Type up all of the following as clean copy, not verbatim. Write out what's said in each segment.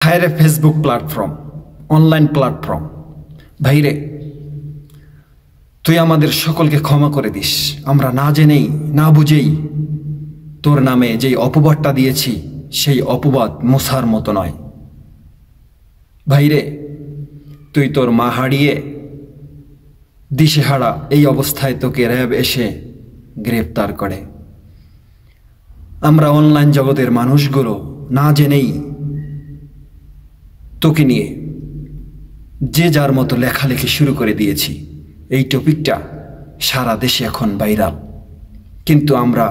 হায়রে Facebook platform, online platform, ভাইরে তুই আমাদের সকলকে ক্ষমা করে দিস। আমরা না জেনেই না বুঝেই তোর নামে যেই অপবাদটা দিয়েছি সেই অপবাদ মোছার মতো নয়। ভাইরে তুই তোর মা হারিয়ে দিশেহারা এই অবস্থায় তোকে র্যাব এসে গ্রেপ্তার করে। আমরা অনলাইন জগতের মানুষগুলো না জেনেই তোকে নিয়ে যে যার মতো লেখালেখি শুরু করে দিয়েছি। এই টপিকটা সারা দেশে এখন ভাইরাল, কিন্তু আমরা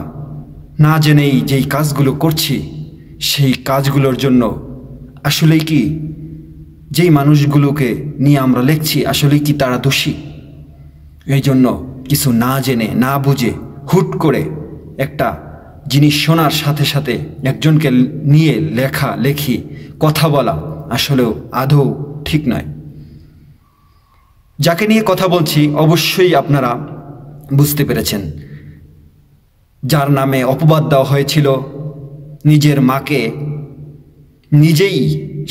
না জেনেই যেই কাজগুলো করছি সেই কাজগুলোর জন্য আসলেই কি যেই মানুষগুলোকে নিয়ে আমরা লিখছি আসলেই কি তারা দোষী? এই জন্য কিছু না জেনে না বুঝে হুট করে একটা জিনিস শোনার সাথে সাথে একজনকে নিয়ে লেখি কথা বলা আসলেও আদৌ ঠিক নয়। যাকে নিয়ে কথা বলছি অবশ্যই আপনারা বুঝতে পেরেছেন। যার নামে অপবাদ দেওয়া হয়েছিল, নিজের মাকে নিজেই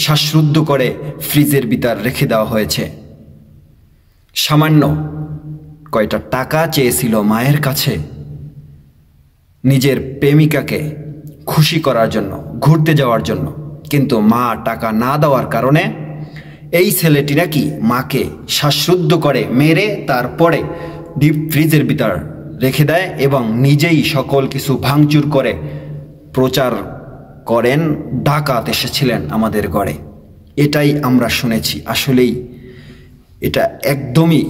শ্বাসরুদ্ধ করে ফ্রিজের ভিতর রেখে দেওয়া হয়েছে। সামান্য কয়টা টাকা চেয়েছিল মায়ের কাছে নিজের প্রেমিকাকে খুশি করার জন্য, ঘুরতে যাওয়ার জন্য, কিন্তু মা টাকা না দেওয়ার কারণে এই ছেলেটি নাকি মাকে শ্বাসরুদ্ধ করে মেরে তারপরে ডিপ ফ্রিজের ভিতর রেখে দেয় এবং নিজেই সকল কিছু ভাঙচুর করে প্রচার করেন ডাকাত এসেছিলেন আমাদের ঘরে। এটাই আমরা শুনেছি। আসলেই এটা একদমই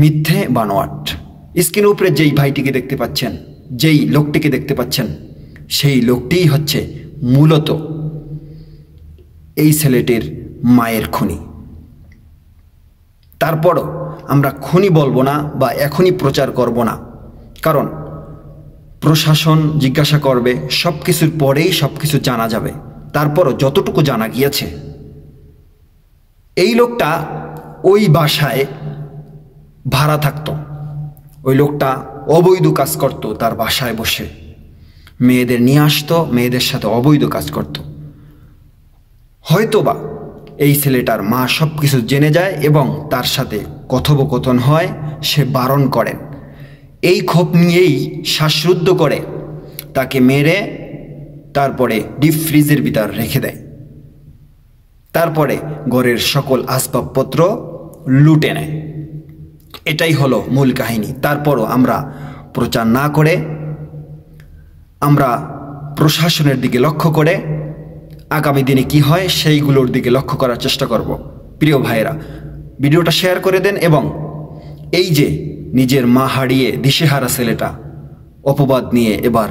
মিথ্যে বানোয়াট। স্ক্রিনের উপরে যেই ভাইটিকে দেখতে পাচ্ছেন, যেই লোকটিকে দেখতে পাচ্ছেন, সেই লোকটিই হচ্ছে মূলত এই ছেলেটির মায়ের খুনি। তারপরও আমরা খুনি বলবো না বা এখনই প্রচার করব না, কারণ প্রশাসন জিজ্ঞাসা করবে, সব কিছুর পরেই সব কিছু জানা যাবে। তারপরও যতটুকু জানা গিয়েছে এই লোকটা ওই বাসায় ভাড়া থাকতো, ওই লোকটা অবৈধ কাজ করত, তার বাসায় বসে মেয়েদের নিয়ে আসতো, মেয়েদের সাথে অবৈধ কাজ করত। হয়তোবা এই ছেলেটার মা সব কিছু জেনে যায় এবং তার সাথে কথোপকথন হয়, সে বারণ করেন। এই ক্ষোভ নিয়েই শ্বাসরুদ্ধ করে তাকে মেরে তারপরে ডিপ ফ্রিজের ভিতর রেখে দেয়। তারপরে ঘরের সকল আসবাবপত্র লুটে নেয়। এটাই হলো মূল কাহিনী। তারপরও আমরা প্রচার না করে আমরা প্রশাসনের দিকে লক্ষ্য করে আগামী দিনে কি হয় সেইগুলোর দিকে লক্ষ্য করার চেষ্টা করব। প্রিয় ভাইয়েরা, ভিডিওটা শেয়ার করে দেন এবং এই যে নিজের মা হারিয়ে দিশেহারা ছেলেটা অপবাদ নিয়ে এবার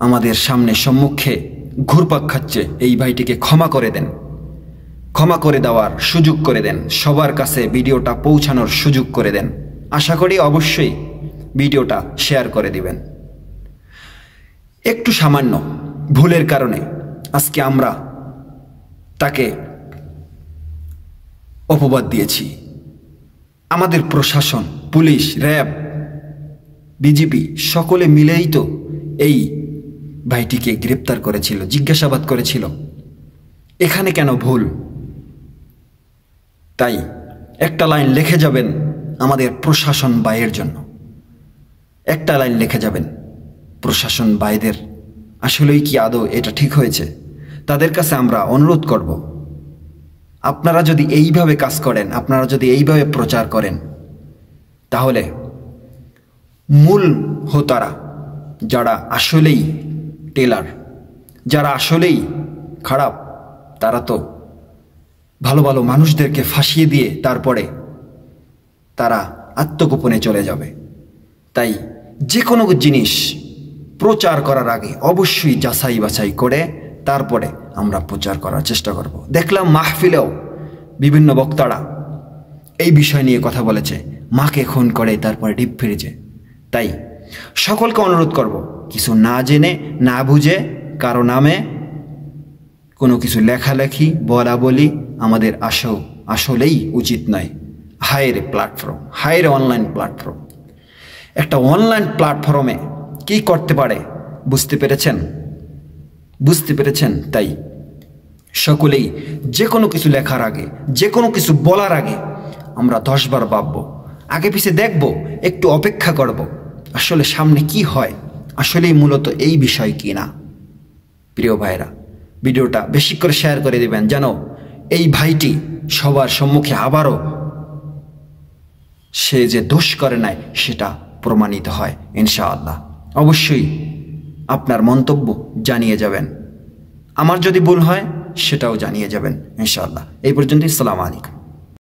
আমাদের সামনে সম্মুখে ঘুরপাক খাচ্ছে, এই ভাইটিকে ক্ষমা করে দেন, ক্ষমা করে দেওয়ার সুযোগ করে দেন, সবার কাছে ভিডিওটা পৌঁছানোর সুযোগ করে দেন। আশা করি অবশ্যই ভিডিওটা শেয়ার করে দিবেন। একটু সামান্য ভুলের কারণে আজকে আমরা তাকে অপবাদ দিয়েছি। আমাদের প্রশাসন, পুলিশ, র্যাব, বিজিবি সকলে মিলেই তো এই ভাইটিকে গ্রেপ্তার করেছিল, জিজ্ঞাসাবাদ করেছিল। এখানে কেন ভুল? তাই একটা লাইন লিখে যাবেন আমাদের প্রশাসন ভাইয়ের জন্য, একটা লাইন লিখে যাবেন প্রশাসন ভাইদের। আসলেই কি আদৌ এটা ঠিক হয়েছে? তাদের কাছে আমরা অনুরোধ করব, আপনারা যদি এইভাবে কাজ করেন, আপনারা যদি এইভাবে প্রচার করেন, তাহলে মূল হোতারা যারা আসলেই টেলার, যারা আসলেই খারাপ, তারা তো ভালো ভালো মানুষদেরকে ফাঁসিয়ে দিয়ে তারপরে তারা আত্মগোপনে চলে যাবে। তাই যে কোনো জিনিস প্রচার করার আগে অবশ্যই যাচাই বাছাই করে তারপরে আমরা প্রচার করার চেষ্টা করব। দেখলাম মাহফিলেও বিভিন্ন বক্তারা এই বিষয় নিয়ে কথা বলেছে, মাকে খুন করে তারপরে ডিপ ফ্রিজে। তাই সকলকে অনুরোধ করব, কিছু না জেনে না বুঝে কারো নামে কোনো কিছু লেখালেখি বলা বলি আমাদের আসলেই উচিত নয়। হায়ের প্ল্যাটফর্ম, হায়ের অনলাইন প্ল্যাটফর্ম, একটা অনলাইন প্ল্যাটফর্মে কি করতে পারে বুঝতে পেরেছেন? তাই সকলেই যে কোনো কিছু লেখার আগে, যে কোনো কিছু বলার আগে আমরা 10 বার ভাববো, আগে পিছে দেখব, একটু অপেক্ষা করব আসলে সামনে কি হয়, আসলেই মূলত এই বিষয় কি না। প্রিয় ভাইরা, ভিডিওটা বেশি করে শেয়ার করে দিবেন যেন এই ভাইটি সবার সম্মুখে আবারও সে যে দোষ করে নাই সেটা প্রমাণিত হয় ইনশাআল্লাহ। অবশ্যই আপনার মন্তব্য জানিয়ে যাবেন, আমার যদি ভুল হয় সেটাও জানিয়ে যাবেন ইনশাআল্লাহ। এই পর্যন্তই, আসসালামু আলাইকুম।